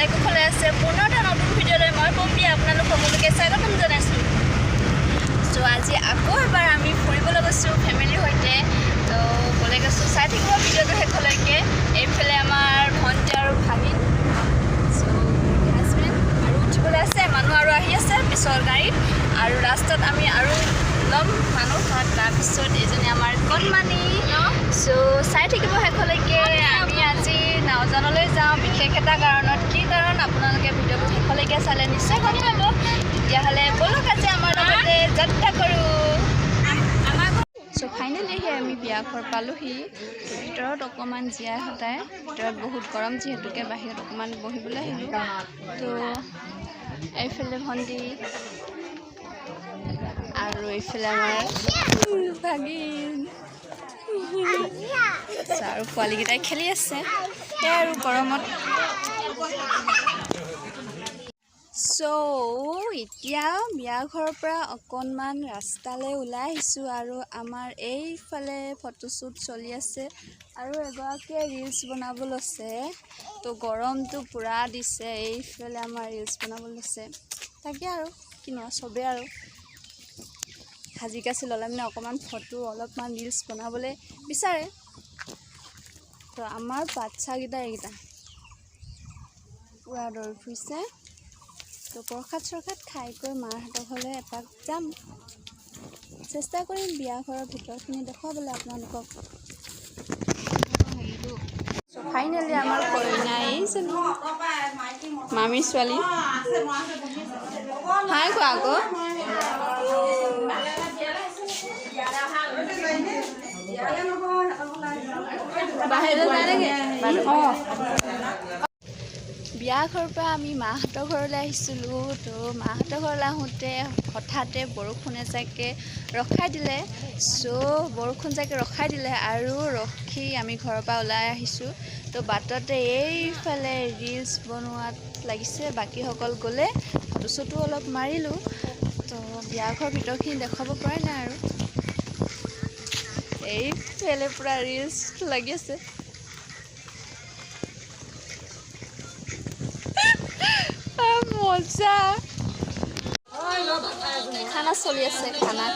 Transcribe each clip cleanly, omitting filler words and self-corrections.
ভালে কুশলে আছে পুনৰ এটা নতুন ভিডিঅ'লৈ মই পম্পী আপোনালোক সকলোকে স্বাগতম জনাইছোঁ। চ' আজি আকৌ এবাৰ আমি ফুৰিবলৈ গৈছোঁ ফেমিলিৰ সৈতে। তো ক'লে গৈছোঁ চাই থাকিব ভিডিঅ'টো শেষলৈকে। এইফালে আমাৰ ভণ্টি আৰু ভাগিন, চ' হাজবেণ্ড আৰু উঠিবলৈ আছে, মানুহ আৰু আহি আছে পিছৰ গাড়ীত, আৰু ৰাস্তাত আমি আৰু ল'ম মানুহ। তাৰপিছত এইজনী আমাৰ কণমানি। চ' চাই থাকিব শেষলৈকে। আমি আজি নাওজানলৈ যাওঁ বিশেষ এটা কাৰণত। কি কাৰণ আপোনালোকে ভিডিঅ'টো শেষলৈকে চালে নিশ্চয় গম পাব। তেতিয়াহ'লে ব'লক আজি আমাৰ লগতে যাত্ৰা কৰোঁ। চ' ফাইনেলি আমি বিয়া ঘৰ পালোহি। ভিতৰত অকণমান জীয়াই সদায়, ভিতৰত বহুত গৰম যিহেতুকে বাহিৰত অকণমান বহিবলৈ আহিলোঁ। তো এইফালে ভণ্টি আৰু এইফালে আমাৰ ভাগিন আৰু পোৱালীকেইটাই খেলি আছে সেয়াই আৰু গৰমত। চ' এতিয়া বিয়া ঘৰৰ পৰা অকণমান ৰাস্তালৈ ওলাই আহিছোঁ, আৰু আমাৰ এইফালে ফটোশ্বুট চলি আছে আৰু এগৰাকীয়ে ৰিলচ বনাব লৈছে। তো গৰমটো পূৰা দিছে, এইফালে আমাৰ ৰিলচ বনাব লৈছে। তাকে আৰু কিনো চবেই আৰু সাজি কাচি ল'লে মানে অকণমান ফটো অলপমান ৰিলচ বনাবলৈ বিচাৰে। তো আমাৰ বাচ্চাকেইটা এইকেইটা পূৰা দৌৰি ফুৰিছে। তো প্ৰসাদ চৰসাদ খাই কৰি মাহঁতৰ ঘৰলৈ এপাক যাম। চেষ্টা কৰিম বিয়া ঘৰৰ ভিতৰখিনি দেখুৱাবলৈ আপোনালোকক। চ' ফাইনেলি আমাৰ কইনা এইজনী মামীৰ ছোৱালী। হাই কোৱা আকৌ। বাহিৰলৈ যায় নেকি? অঁ, বিয়া ঘৰৰ পৰা আমি মাহঁতৰ ঘৰলৈ আহিছিলোঁ। তো মাহঁতৰ ঘৰলৈ আহোঁতে হঠাতে বৰষুণ এজাকে ৰখাই দিলে। চ' বৰষুণ জাকে ৰখাই দিলে আৰু ৰখি আমি ঘৰৰ পৰা ওলাই আহিছোঁ। তো বাটতে এইফালে ৰিলচ বনোৱাত লাগিছে, বাকীসকল গ'লে ফটো চটো অলপ মাৰিলোঁ। তো বিয়া ঘৰৰ ভিতৰখিনি দেখুৱাব পৰা নাই আৰু এইফালে পূৰা ৰিলচ লাগি আছে। মজা খানা চলি আছে, খানা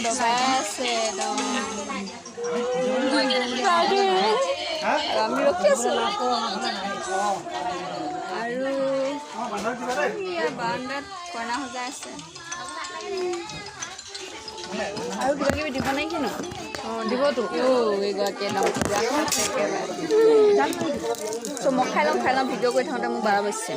দবাই আছে একদম। আমি ৰখি আছো আৰু বাৰান্দাত কইনা সজাই আছে। আৰু কিবা কিবি দিব নে কিনো? অঁ দিবতো। এইগৰাকী একদম চ' মই খাই লওঁ ভিডিঅ' কৰি থাকোঁতে মোক 12 বাজিছে।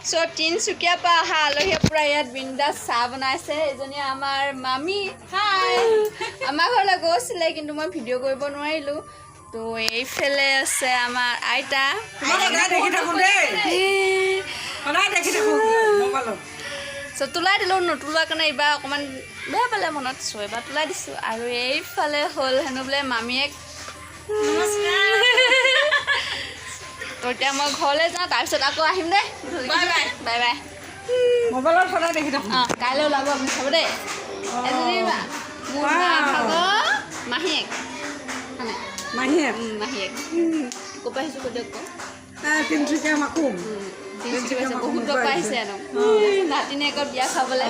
চ' তিনিচুকীয়াৰ পৰা অহা আলহীয়ে পূৰা ইয়াত বিন্দাছ চাহ বনাইছে। এজনী আমাৰ মামী হাই আমাৰ ঘৰলৈ গৈছিলে, কিন্তু মই ভিডিঅ' কৰিব নোৱাৰিলোঁ। তো এইফালে আছে আমাৰ আইতা। চ' তোলাই দিলোঁ, নোতোলোৱাৰ কাৰণে এইবাৰ অকণমান বেয়া পালে মনত। চ' এইবাৰ তোলাই দিছোঁ। আৰু এইফালে হ'ল হেনো বোলে মামীয়েক। তো এতিয়া মই ঘৰলৈ যাওঁ, তাৰপিছত আকৌ আহিম দেই। Bye bye bye bye. মোবাইলত সদায় দেখি থাকোঁ। অঁ কাইলৈ ওলাব আপুনি চাব দেই। এজনী মোৰ ভাগৰ মাহীয়েক মাহীয়েক ক'ৰ পৰা আহিছোঁ কৈ দিয়ক আকৌ। তিনিচুকীয়া মাকুম। তিনিচুকীয়া বহুত দৰকাৰ আহিছে একদম নাতিনীয়েকৰ বিয়া খাবলৈ।